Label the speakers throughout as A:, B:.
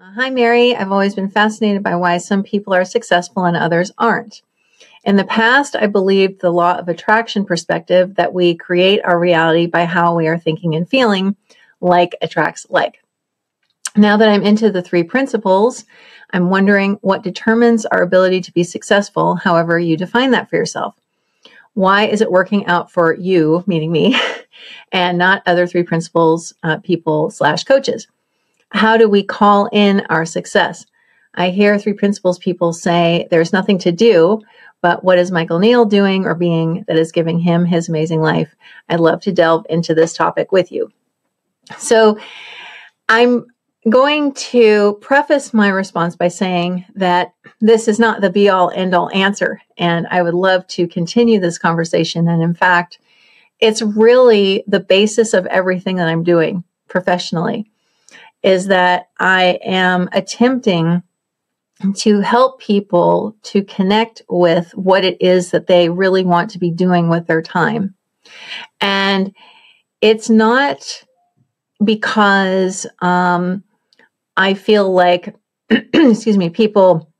A: Hi, Mary. I've always been fascinated by why some people are successful and others aren't. In the past, I believed the law of attraction perspective that we create our reality by how we are thinking and feeling, like attracts like. Now that I'm into the three principles, I'm wondering what determines our ability to be successful, however you define that for yourself. Why is it working out for you, meaning me, and not other three principles people/coaches? How do we call in our success? I hear three principles people say there's nothing to do, but what is Michael Neal doing or being that is giving him his amazing life? I'd love to delve into this topic with you. So I'm going to preface my response by saying that this is not the be-all, end-all answer, and I would love to continue this conversation. And in fact, it's really the basis of everything that I'm doing professionally, is that I am attempting to help people to connect with what it is that they really want to be doing with their time. And it's not because I feel like, people,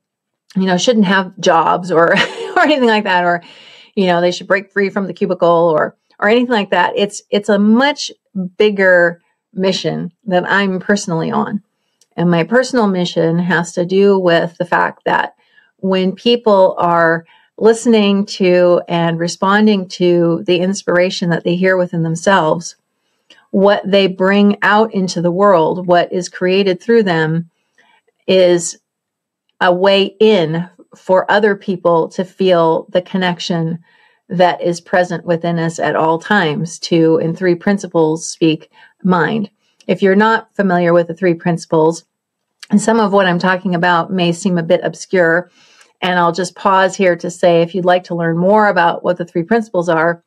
A: shouldn't have jobs or or anything like that, or, they should break free from the cubicle or anything like that. It's a much bigger mission that I'm personally on. And my personal mission has to do with the fact that when people are listening to and responding to the inspiration that they hear within themselves, what they bring out into the world, what is created through them, is a way in for other people to feel the connection that is present within us at all times to, in three principles, speak mind. If you're not familiar with the three principles, and some of what I'm talking about may seem a bit obscure, and I'll just pause here to say, if you'd like to learn more about what the three principles are,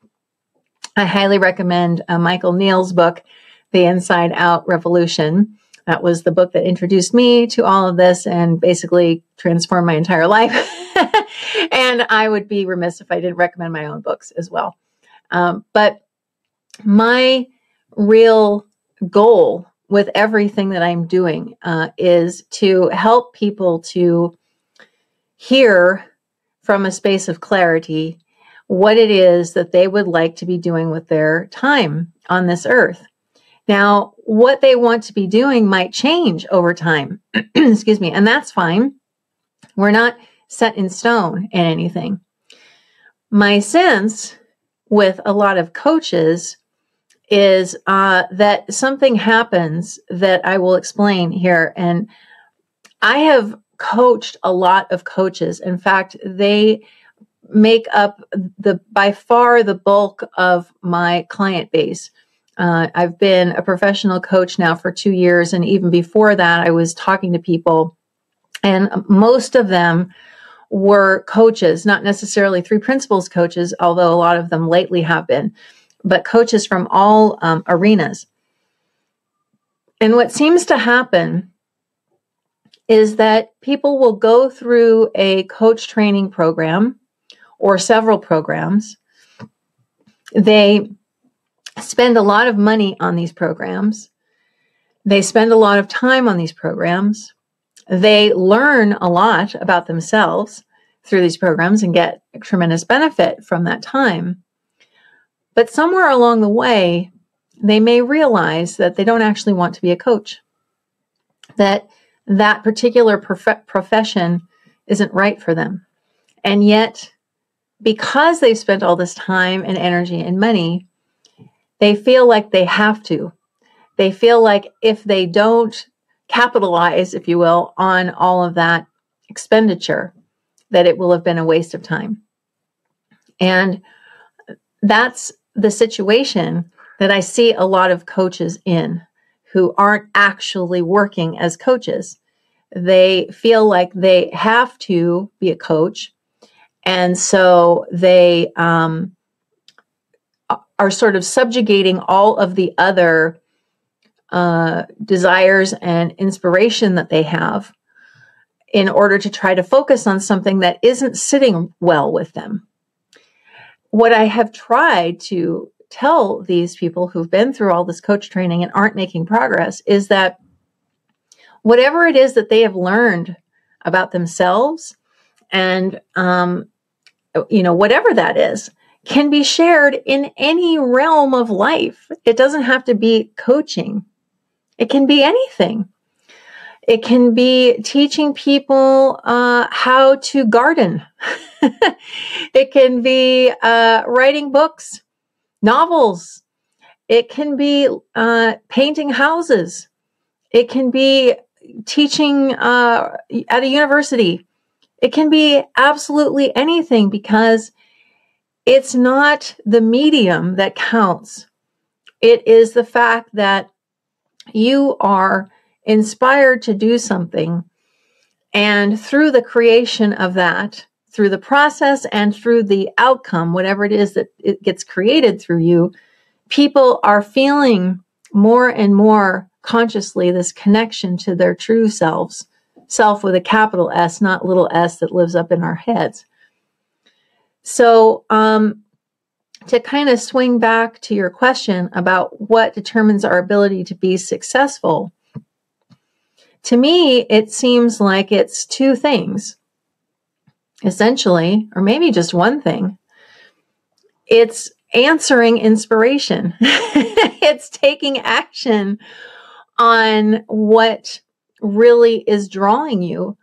A: I highly recommend Michael Neal's book, The Inside Out Revolution. That was the book that introduced me to all of this and basically transformed my entire life. And I would be remiss if I didn't recommend my own books as well. But my real goal with everything that I'm doing is to help people to hear from a space of clarity what it is that they would like to be doing with their time on this earth. Now, what they want to be doing might change over time, excuse me, and that's fine. We're not set in stone in anything. My sense with a lot of coaches is that something happens that I will explain here. And I have coached a lot of coaches. In fact, they make up by far the bulk of my client base. I've been a professional coach now for 2 years. And even before that, I was talking to people, and most of them were coaches, not necessarily three principles coaches, although a lot of them lately have been, but coaches from all arenas. And what seems to happen is that people will go through a coach training program or several programs. They spend a lot of money on these programs. They spend a lot of time on these programs. They learn a lot about themselves through these programs and get a tremendous benefit from that time. But somewhere along the way, they may realize that they don't actually want to be a coach, that that particular profession isn't right for them. And yet, because they've spent all this time and energy and money, they feel like they have to. They feel like if they don't capitalize, if you will, on all of that expenditure, that it will have been a waste of time. And that's the situation that I see a lot of coaches in who aren't actually working as coaches. They feel like they have to be a coach. And so they are sort of subjugating all of the other desires and inspiration that they have in order to try to focus on something that isn't sitting well with them. What I have tried to tell these people who've been through all this coach training and aren't making progress is that whatever it is that they have learned about themselves and, whatever that is, can be shared in any realm of life. It doesn't have to be coaching. It can be anything. It can be teaching people how to garden. It can be writing books, novels. It can be painting houses. It can be teaching at a university. It can be absolutely anything, because it's not the medium that counts. It is the fact that you are inspired to do something, and through the creation of that, through the process and through the outcome, whatever it is that it gets created through you, people are feeling more and more consciously this connection to their true selves, self with a capital S, not little s that lives up in our heads. So to kind of swing back to your question about what determines our ability to be successful, to me, it seems like it's two things, essentially, or maybe just one thing. It's answering inspiration. It's taking action on what really is drawing you,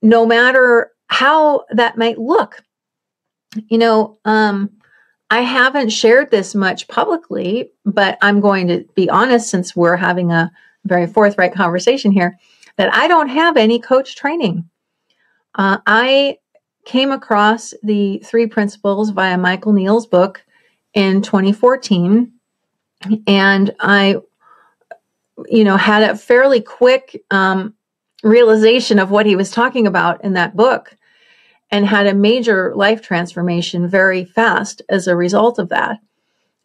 A: no matter how that might look. I haven't shared this much publicly, but I'm going to be honest, since we're having a very forthright conversation here, that I don't have any coach training. I came across the 3 principles via Michael Neal's book in 2014, and I, had a fairly quick realization of what he was talking about in that book, and had a major life transformation very fast as a result of that.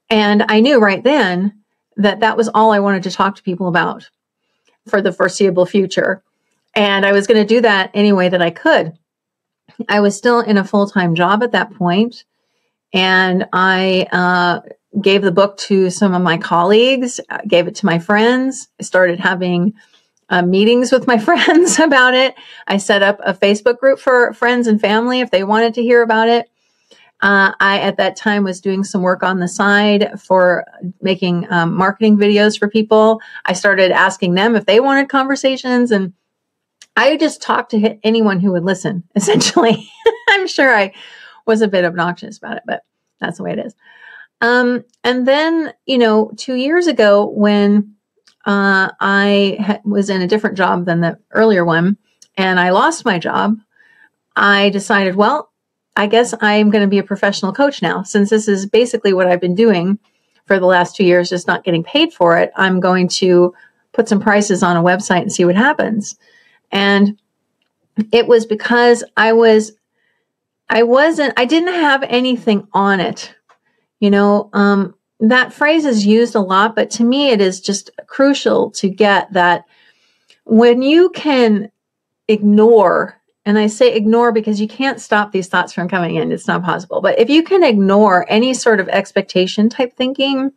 A: And I knew right then that that was all I wanted to talk to people about for the foreseeable future. And I was going to do that any way that I could. I was still in a full-time job at that point, and I gave the book to some of my colleagues, gave it to my friends. I started having meetings with my friends about it. I set up a Facebook group for friends and family if they wanted to hear about it. I, at that time, was doing some work on the side for making marketing videos for people. I started asking them if they wanted conversations, and I just talked to anyone who would listen, essentially. I'm sure I was a bit obnoxious about it, but that's the way it is. And then, 2 years ago, when I was in a different job than the earlier one, and I lost my job, I decided, well, I guess I'm going to be a professional coach now. Since this is basically what I've been doing for the last 2 years, just not getting paid for it, I'm going to put some prices on a website and see what happens. And it was because I didn't have anything on it. That phrase is used a lot, but to me, it is just crucial to get that when you can ignore, and I say ignore because you can't stop these thoughts from coming in. It's not possible. But if you can ignore any sort of expectation type thinking,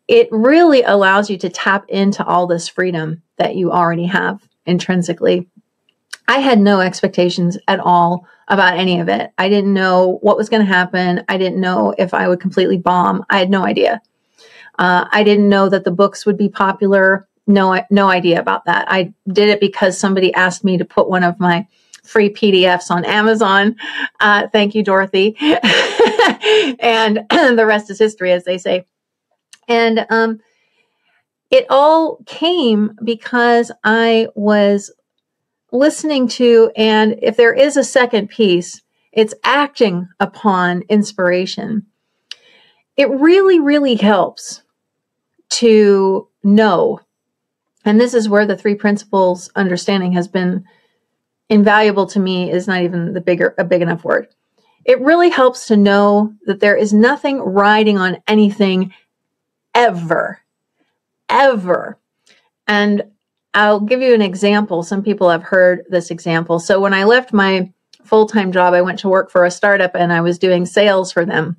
A: it really allows you to tap into all this freedom that you already have intrinsically. I had no expectations at all about any of it. I didn't know what was going to happen. I didn't know if I would completely bomb. I had no idea. I didn't know that the books would be popular. No idea about that. I did it because somebody asked me to put one of my free PDFs on Amazon. Thank you, Dorothy. And the rest is history, as they say. And it all came because I was listening to, and if there is a second piece, it's acting upon inspiration. It really, really helps to know, and this is where the 3 principles understanding has been invaluable to me, is not even a big enough word. It really helps to know that there is nothing riding on anything ever. And I'll give you an example. Some people have heard this example. So when I left my full-time job, I went to work for a startup, and I was doing sales for them.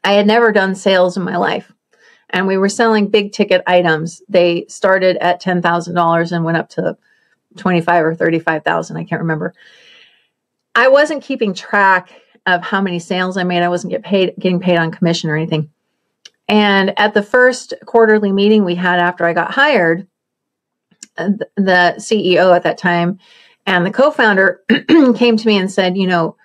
A: I had never done sales in my life. and we were selling big ticket items. They started at $10,000 and went up to 25 or 35,000. I can't remember. I wasn't keeping track of how many sales I made. I wasn't getting paid on commission or anything. And at the first quarterly meeting we had after I got hired, the CEO at that time and the co-founder came to me and said, you know,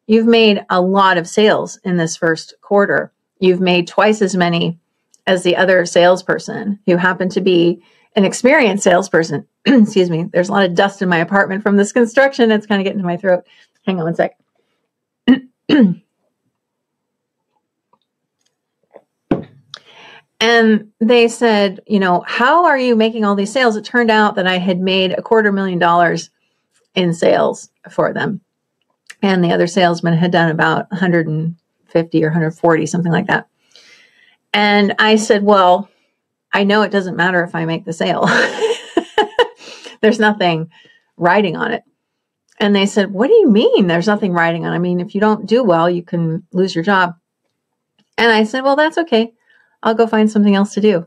A: you've made a lot of sales in this first quarter. You've made twice as many as the other salesperson who happened to be an experienced salesperson. Excuse me. There's a lot of dust in my apartment from this construction. It's kind of getting to my throat. Hang on one sec. And they said, you know, how are you making all these sales? It turned out that I had made $250,000 in sales for them. And the other salesman had done about 150 or 140, something like that. And I said, well, I know it doesn't matter if I make the sale. There's nothing riding on it. And they said, what do you mean there's nothing riding on it? I mean, if you don't do well, you can lose your job. And I said, well, that's okay. I'll go find something else to do.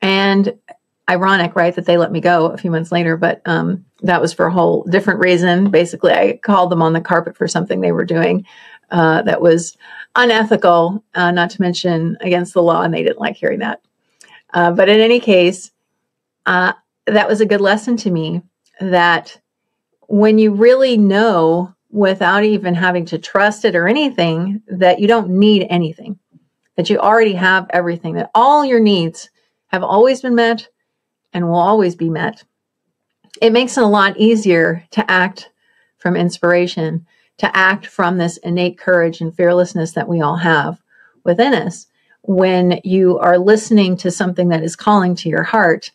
A: And ironic, right, that they let me go a few months later, but that was for a whole different reason. Basically, I called them on the carpet for something they were doing that was unethical, not to mention against the law, and they didn't like hearing that. But in any case, that was a good lesson to me that when you really know without even having to trust it or anything, that you don't need anything, that you already have everything, that all your needs have always been met and will always be met. It makes it a lot easier to act from inspiration, to act from this innate courage and fearlessness that we all have within us when you are listening to something that is calling to your heart,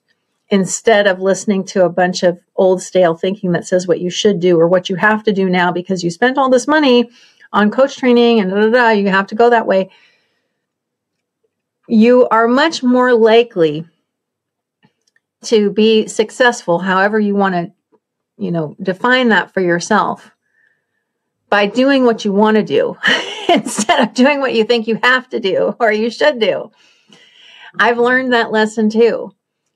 A: instead of listening to a bunch of old stale thinking that says what you should do or what you have to do now because you spent all this money on coach training and you have to go that way. You are much more likely to be successful, however you want to, define that for yourself, by doing what you want to do instead of doing what you think you have to do or you should do. I've learned that lesson too,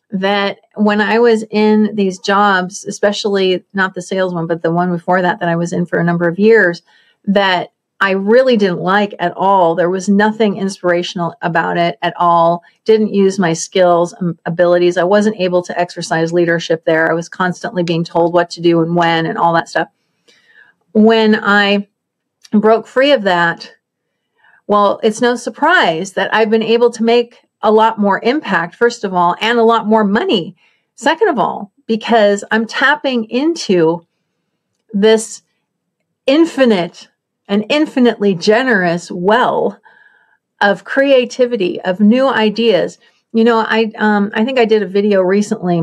A: that when I was in these jobs, especially not the sales one, but the one before that I was in for a number of years, that I really didn't like at all. There was nothing inspirational about it at all. Didn't use my skills and abilities. I wasn't able to exercise leadership there. I was constantly being told what to do and when and all that stuff. When I broke free of that, well, it's no surprise that I've been able to make a lot more impact, first of all, and a lot more money, second of all, because I'm tapping into this infinite and infinitely generous well of creativity, of new ideas. I think I did a video recently,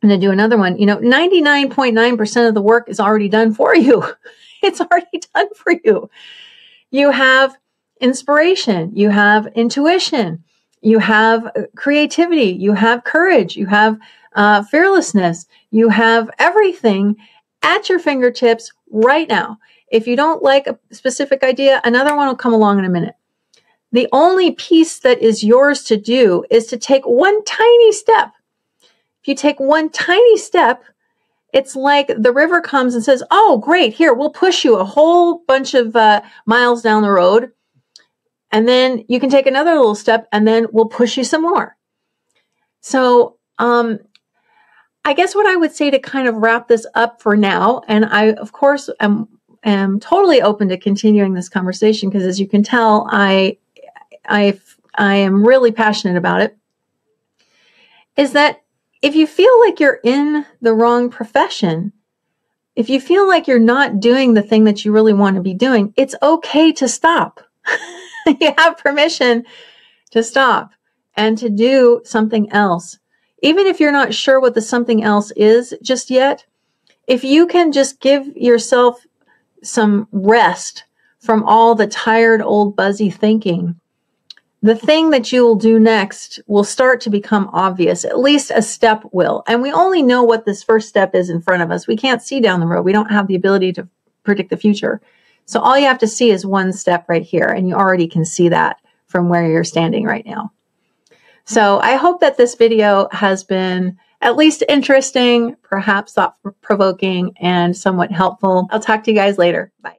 A: and I do another one. 99.9% of the work is already done for you. It's already done for you. You have inspiration, you have intuition, you have creativity, you have courage, you have fearlessness, you have everything at your fingertips right now. If you don't like a specific idea, another one will come along in a minute. The only piece that is yours to do is to take one tiny step. If you take one tiny step, it's like the river comes and says, oh, great, here, we'll push you a whole bunch of miles down the road. And then you can take another little step and then we'll push you some more. So I guess what I would say to kind of wrap this up for now, and I, of course, am totally open to continuing this conversation because, as you can tell, I am really passionate about it, is that if you feel like you're in the wrong profession, if you feel like you're not doing the thing that you really want to be doing, it's okay to stop. You have permission to stop and to do something else. Even if you're not sure what the something else is just yet, if you can just give yourself some rest from all the tired, old, buzzy thinking, the thing that you will do next will start to become obvious. At least a step will. And we only know what this first step is in front of us. We can't see down the road. We don't have the ability to predict the future. So all you have to see is one step right here. And you already can see that from where you're standing right now. So I hope that this video has been at least interesting, perhaps thought-provoking, and somewhat helpful. I'll talk to you guys later. Bye.